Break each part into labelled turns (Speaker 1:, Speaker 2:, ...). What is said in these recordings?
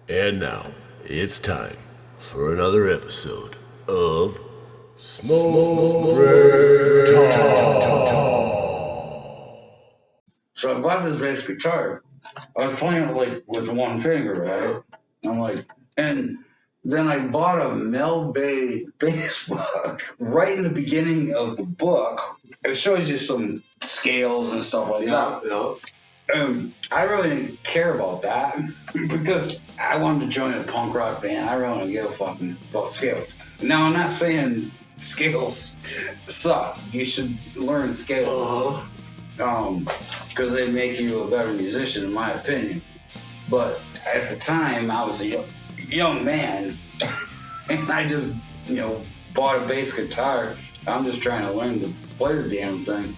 Speaker 1: And now, it's time for another episode of Smoke Break Talk.
Speaker 2: So I bought this bass guitar. I was playing it like with one finger, right? I'm like, and then I bought a Mel Bay bass book right in the beginning of the book. It shows you some scales and stuff like that.
Speaker 1: Yeah.
Speaker 2: I really didn't care about that because I wanted to join a punk rock band. I really don't give a fuck about scales. Now, I'm not saying scales suck. You should learn scales. Because they make you a better musician, in my opinion. But at the time, I was a young man, and I just, bought a bass guitar. I'm just trying to learn to play the damn thing.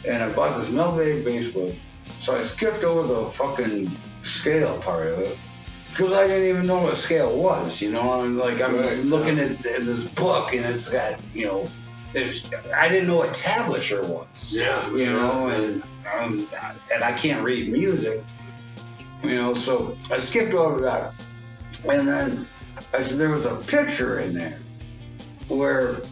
Speaker 2: And I bought this Mel Bay bass book. So I skipped over the fucking scale part of it because I didn't even know what a scale was, I'm looking at this book and it's got, I didn't know what tablature was. And I can't read music, so I skipped over that. And then there was a picture in there where.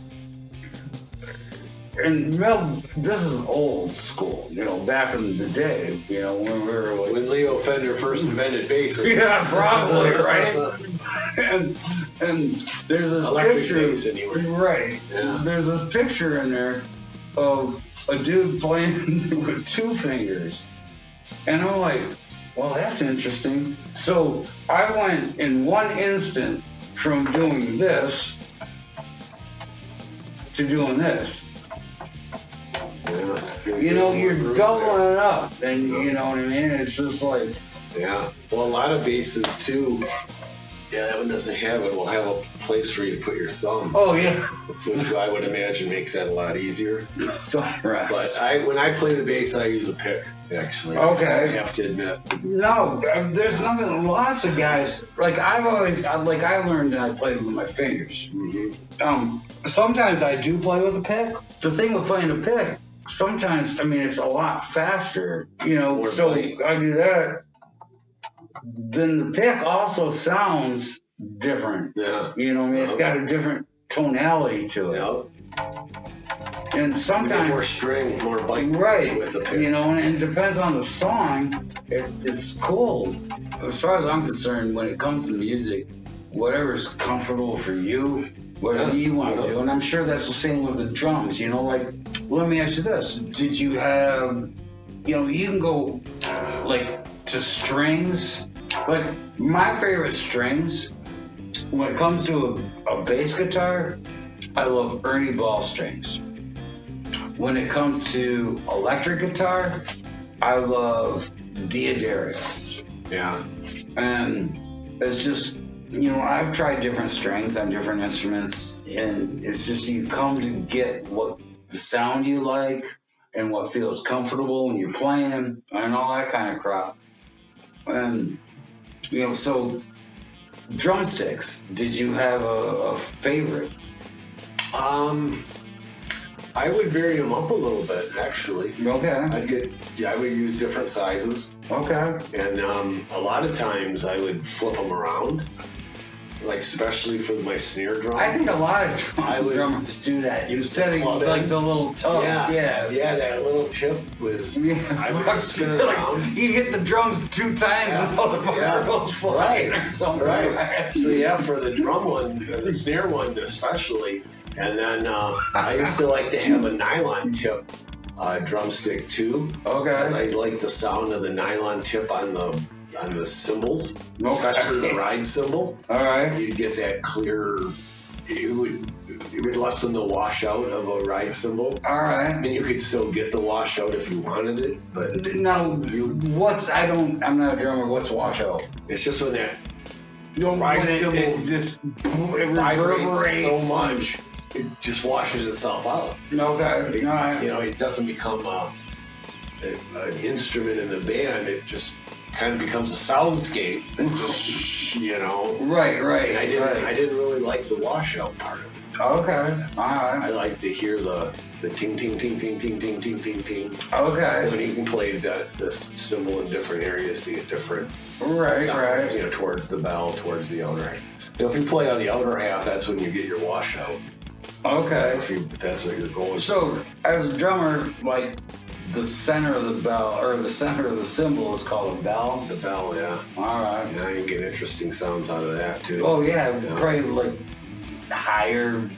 Speaker 2: And Mel, this is old school, back in the day, when we were like...
Speaker 1: When Leo Fender first invented basses.
Speaker 2: Yeah, probably, right? and there's this
Speaker 1: electric
Speaker 2: picture...
Speaker 1: bass anyway.
Speaker 2: Right. Yeah. There's this picture in there of a dude playing with two fingers. And I'm like, well, that's interesting. So I went in one instant from doing this to doing this. You're doubling it up, and you know what I mean? It's just like...
Speaker 1: Yeah. Well, a lot of basses, too, that one doesn't have it. Will have a place for you to put your thumb.
Speaker 2: Oh, yeah.
Speaker 1: Which I would imagine makes that a lot easier.
Speaker 2: Right.
Speaker 1: But when I play the bass, I use a pick, actually.
Speaker 2: Okay.
Speaker 1: I have to admit.
Speaker 2: No, there's nothing... Lots of guys... I learned that I played with my fingers.
Speaker 1: Mm-hmm.
Speaker 2: Sometimes I do play with a pick. The thing with playing a pick... Sometimes, it's a lot faster, so I do that. Then the pick also sounds different.
Speaker 1: Yeah.
Speaker 2: It's got a different tonality to it.
Speaker 1: Yep.
Speaker 2: And sometimes...
Speaker 1: More string, more bite.
Speaker 2: Right.
Speaker 1: With the pick.
Speaker 2: And it depends on the song. It's cool. As far as I'm concerned, when it comes to music, whatever's comfortable for you, whatever you want to do. And I'm sure that's the same with the drums, let me ask you this. Did you have, you can go, to strings. My favorite strings, when it comes to a bass guitar, I love Ernie ball strings. When it comes to electric guitar, I love Diodarius.
Speaker 1: Yeah.
Speaker 2: And it's just... I've tried different strings on different instruments, and it's just you come to get what the sound you like and what feels comfortable when you're playing and all that kind of crap. And, so drumsticks, did you have a favorite?
Speaker 1: I would vary them up a little bit, actually.
Speaker 2: Okay.
Speaker 1: I would use different sizes.
Speaker 2: Okay.
Speaker 1: And a lot of times I would flip them around. Especially for my snare drum.
Speaker 2: I think a lot of drummers do that. You're setting the little tubs.
Speaker 1: Yeah, that little tip was... I would spin it around.
Speaker 2: You hit the drums 2 times and the motherfucker goes flying or something.
Speaker 1: Right. So for the drum one, the snare one especially. And then I used to like to have a nylon tip drumstick too.
Speaker 2: Okay.
Speaker 1: Because I like the sound of the nylon tip on the cymbals, especially the ride cymbal.
Speaker 2: All right.
Speaker 1: You'd get that clear. It would lessen the washout of a ride cymbal.
Speaker 2: All right.
Speaker 1: And you could still get the washout if you wanted it, but
Speaker 2: I'm not a drummer. What's washout?
Speaker 1: It's just when that ride cymbal
Speaker 2: it
Speaker 1: vibrates so much, it just washes itself out.
Speaker 2: Okay. All right.
Speaker 1: It doesn't become an instrument in the band. It just kind of becomes a soundscape that just, you know.
Speaker 2: Right.
Speaker 1: And I didn't really like the washout part of it.
Speaker 2: Okay. All right.
Speaker 1: I like to hear the ting ting ting ting ting ting ting ting ting.
Speaker 2: Okay.
Speaker 1: When you can play this cymbal in different areas to get different
Speaker 2: Right.
Speaker 1: sounds, you know, towards the bell, towards the outer half. If you play on the outer half, that's when you get your washout.
Speaker 2: Okay.
Speaker 1: If that's what you're going for.
Speaker 2: So, as a drummer, like, the center of the bell, or the center of the cymbal is called a bell?
Speaker 1: The bell, yeah.
Speaker 2: All right.
Speaker 1: Yeah, you get interesting sounds out of that, too.
Speaker 2: Oh, yeah. Probably, like, higher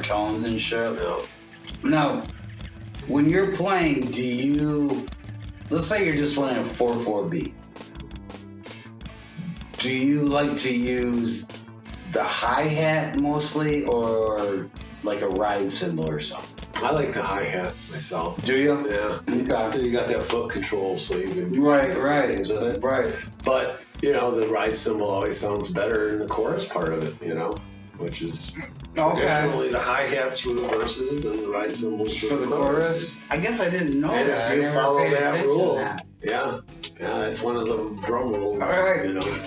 Speaker 2: tones and shit.
Speaker 1: Yeah.
Speaker 2: Now, when you're playing, do you... Let's say you're just playing a 4/4 beat. Do you like to use the hi-hat mostly, or like a ride cymbal or something?
Speaker 1: I like the hi-hat myself.
Speaker 2: Do you?
Speaker 1: Yeah.
Speaker 2: Okay.
Speaker 1: You got that foot control, so you can do
Speaker 2: Right.
Speaker 1: things with it.
Speaker 2: Right.
Speaker 1: But, you know, the ride cymbal always sounds better in the chorus part of it, you know, which is traditionally the hi-hats for the verses and the ride cymbals for the chorus.
Speaker 2: I guess I didn't know
Speaker 1: And
Speaker 2: that.
Speaker 1: if you
Speaker 2: I never
Speaker 1: follow
Speaker 2: paid
Speaker 1: that
Speaker 2: attention
Speaker 1: rule,
Speaker 2: to that.
Speaker 1: yeah, that's one of the drum rules.
Speaker 2: All right.
Speaker 1: You know.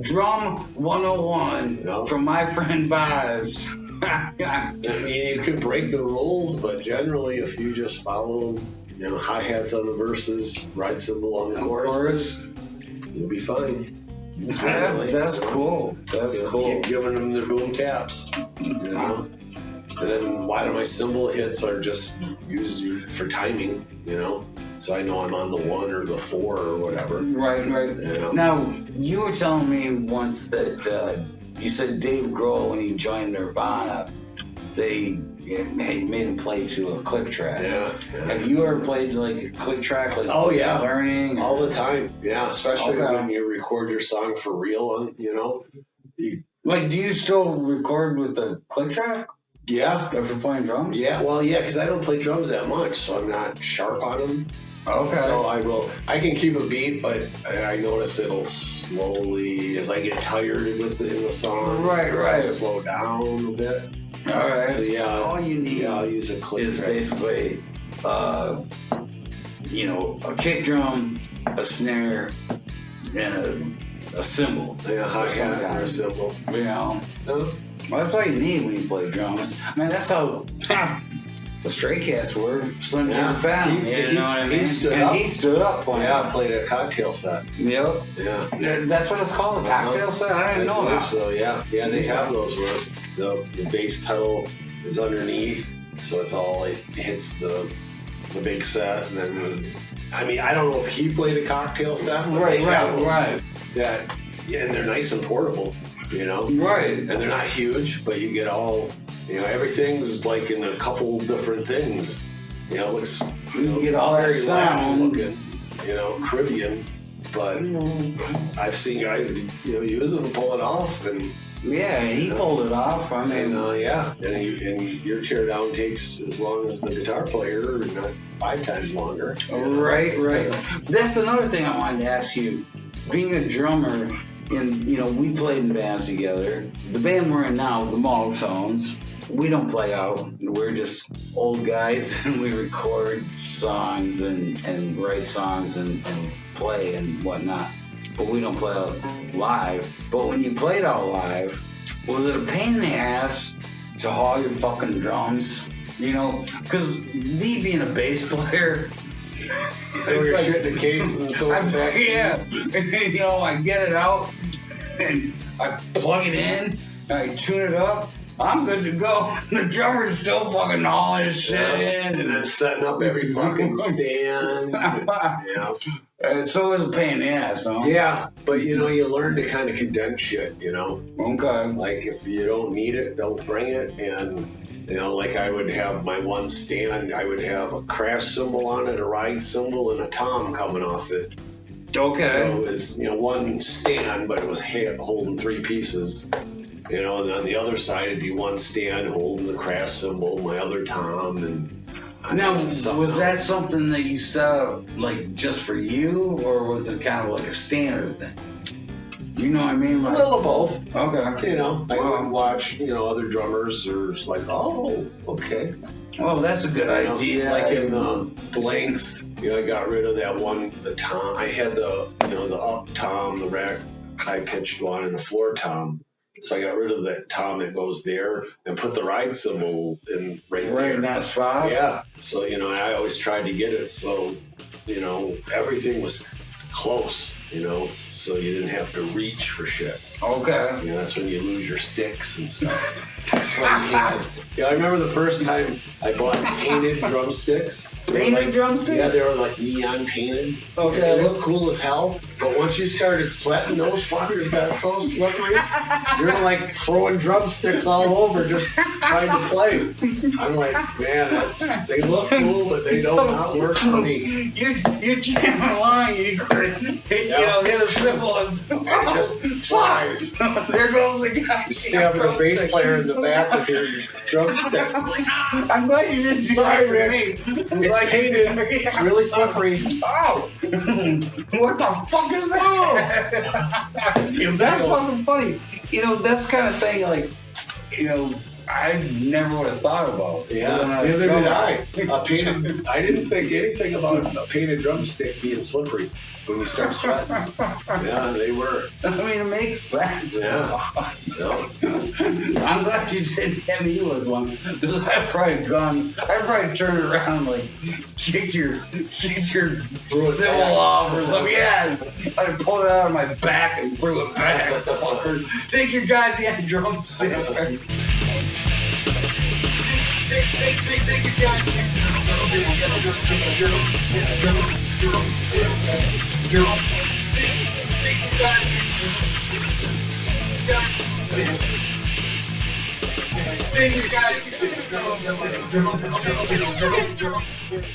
Speaker 2: Drum 101
Speaker 1: Yeah.
Speaker 2: from my friend Boz.
Speaker 1: I mean, you could break the rules, but generally, if you just follow, you know, hi-hats on the verses, ride cymbal on the chorus, you'll be fine.
Speaker 2: That's cool. That's cool.
Speaker 1: Keep giving them the boom taps, you know. And then a lot of my cymbal hits are just used for timing, you know. So I know I'm on the 1 or the 4 or whatever.
Speaker 2: Right.
Speaker 1: Yeah.
Speaker 2: Now, you were telling me once that you said Dave Grohl, when he joined Nirvana, they made him play to a click track.
Speaker 1: Yeah.
Speaker 2: Have you ever played like a click track, like learning?
Speaker 1: All the time. Yeah, especially
Speaker 2: Okay.
Speaker 1: when you record your song for real, you know.
Speaker 2: Like, do you still record with the click track?
Speaker 1: Yeah.
Speaker 2: If you're playing drums?
Speaker 1: Yeah, well, yeah, because I don't play drums that much, so I'm not sharp on them.
Speaker 2: Okay.
Speaker 1: So I can keep a beat, but I notice it'll slowly, as I get tired in the song,
Speaker 2: Right.
Speaker 1: slow down a bit.
Speaker 2: All right.
Speaker 1: So yeah,
Speaker 2: all you need
Speaker 1: I'll use a click
Speaker 2: is
Speaker 1: track.
Speaker 2: basically, you know, a kick drum, a snare, and a cymbal.
Speaker 1: Yeah, hi-hat or a cymbal.
Speaker 2: You know,
Speaker 1: No?
Speaker 2: well, that's all you need when you play drums. I mean, that's how the Stray Cats were. Slim Jim Fallon. You know what I mean? He stood up playing.
Speaker 1: Yeah, I played a cocktail set.
Speaker 2: Yep.
Speaker 1: Yeah.
Speaker 2: That's what it's called, a cocktail set? I didn't know that.
Speaker 1: So yeah, they have those where the bass pedal is underneath, so it's all, it hits the big set, and then I mean, I don't know if he played a cocktail set, but they have them that, and they're nice and portable, you know.
Speaker 2: Right.
Speaker 1: And they're not huge, but you get all, you know, everything's like in a couple different things. You know, it looks,
Speaker 2: You get all that
Speaker 1: very
Speaker 2: sound.
Speaker 1: Latin looking, you know, Caribbean. But I've seen guys, you know, use them and pull it off, and
Speaker 2: Yeah, he pulled it off. I mean,
Speaker 1: and your teardown takes as long as the guitar player, not 5 times longer.
Speaker 2: right. That's another thing I wanted to ask you. Being a drummer, you know, we played in bands together. The band we're in now, the Malt-Tones, we don't play out. We're just old guys, and we record songs and write songs and play and whatnot. But we don't play out live. But when you played out live, was it a pain in the ass to haul your fucking drums? You know, because me being a bass player,
Speaker 1: Throw your shit in the case and fill it back.
Speaker 2: yeah, you know, I get it out and I plug it in, I tune it up, I'm good to go. The drummer's still fucking hauling his shit in,
Speaker 1: and then setting up every fucking stand.
Speaker 2: So it was a pain in the ass, huh?
Speaker 1: Yeah, but you know, you learn to kind of condense shit, you know.
Speaker 2: Okay.
Speaker 1: Like if you don't need it, don't bring it. And you know, like I would have my one stand, I would have a crash cymbal on it, a ride cymbal, and a tom coming off it.
Speaker 2: Okay.
Speaker 1: So it was, you know, one stand, but it was holding 3 pieces. You know, and on the other side it'd be one stand holding the crash cymbal, my other tom, and
Speaker 2: now, was that something that you set up like just for you, or was it kind of like a standard thing? You know what I mean?
Speaker 1: A little of both.
Speaker 2: Okay.
Speaker 1: You know, I
Speaker 2: Wow.
Speaker 1: would watch, other drummers or it's like, oh, okay.
Speaker 2: Well, that's a good idea.
Speaker 1: Like in Blanks, I got rid of that one, the tom. I had the up tom, the rack high pitched one, and the floor tom. So I got rid of that tom that goes there and put the ride cymbal in right there.
Speaker 2: in that spot.
Speaker 1: Yeah. So, I always tried to get it so, everything was close, so you didn't have to reach for shit.
Speaker 2: Okay.
Speaker 1: That's when you lose your sticks and stuff. Sweaty hands. I remember the first time I bought painted drumsticks.
Speaker 2: Painted drumsticks?
Speaker 1: Yeah, they were like neon painted.
Speaker 2: Okay.
Speaker 1: They look cool as hell, but once you started sweating, those fuckers got so slippery. You're like throwing drumsticks all over just trying to play. I'm like, man, they look cool, but they don't not work for me.
Speaker 2: You're jamming along, you could, hit a cymbal and
Speaker 1: It just flies.
Speaker 2: there goes the guy.
Speaker 1: You stabbing a bass player in the back with your drumstick.
Speaker 2: I'm glad you didn't do
Speaker 1: Sorry,
Speaker 2: that
Speaker 1: Rick.
Speaker 2: to me.
Speaker 1: It's painted. It's really slippery.
Speaker 2: Oh! What the fuck is that? That's fucking funny. That's the kind of thing, like, I never would have thought about.
Speaker 1: Yeah, neither did I. I didn't think anything about a painted drumstick being slippery when you start sweating. Yeah, they were.
Speaker 2: I mean, it makes sense.
Speaker 1: Yeah. No.
Speaker 2: I'm glad you didn't hit me with one, because I'd probably turned around, like, kicked your cymbal off or something. Yeah, I'd pulled it out of my back and threw it back. Fucker, take your goddamn drumstick. Take your goddamn drumstick.